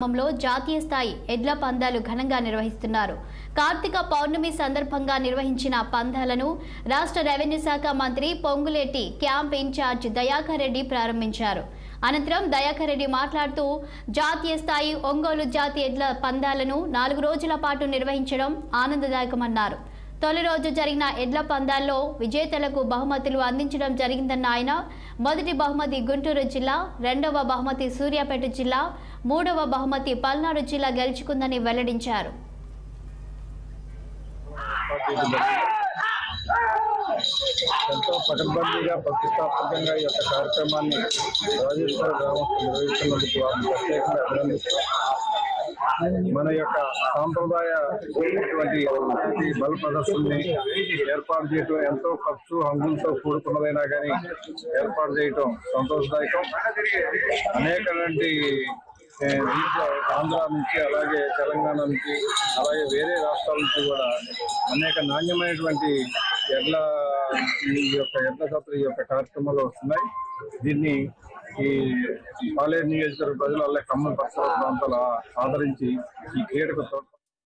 గ్రామంలో జాతీయ స్థాయి ఎడ్ల పందాలు ఘనంగా నిర్వహిస్తున్నారు. కార్తీక పౌర్ణమి సందర్భంగా నిర్వహించిన పందాలను రాష్ట్ర రెవెన్యూ శాఖ మంత్రి పొంగులేటి క్యాంప్ ఇన్ఛార్జ్ దయాకర్ రెడ్డి ప్రారంభించారు. అనంతరం దయాకర్ రెడ్డి మాట్లాడుతూ జాతీయ స్థాయి ఒంగోలు జాతి ఎడ్ల పందాలను 4 రోజుల పాటు నిర్వహించడం ఆనందదాయకమన్నారు. తొలి రోజు జరిగిన ఎడ్ల పందాల్లో విజేతలకు బహుమతులు అందించడం జరిగిందన్న ఆయన మొదటి బహుమతి గుంటూరు జిల్లా, రెండవ బహుమతి సూర్యాపేట జిల్లా, మూడవ బహుమతి పల్నాడు జిల్లా గెలుచుకుందని వెల్లడించారు. ఎంతో పకడ్బందీగా ప్రతిష్టాత్మకంగా ఈ యొక్క కార్యక్రమాన్ని రాజేశ్వర గ్రామస్తులు నిర్వహిస్తున్నందుకు వారిని ప్రత్యేకంగా అభినందిస్తూ మన యొక్క సాంప్రదాయ బల ప్రదర్శనని ఏర్పాటు చేయటం ఎంతో ఖర్చు హంగులతో కూడుకున్నదైనా కానీ ఏర్పాటు చేయటం సంతోషదాయకం. అనేకటువంటి దీంట్లో ఆంధ్ర నుంచి, అలాగే తెలంగాణ నుంచి, అలాగే వేరే రాష్ట్రాల నుంచి కూడా అనేక నాణ్యమైనటువంటి ఎడ్ల జాతర ఈ యొక్క కార్యక్రమాలు వస్తున్నాయి. దీన్ని ఈ పాలేరు నియోజకవర్గ ప్రజలు, అలాగే ఖమ్మం పరిసర ప్రాంతాలు ఆదరించి ఈ క్రీడకు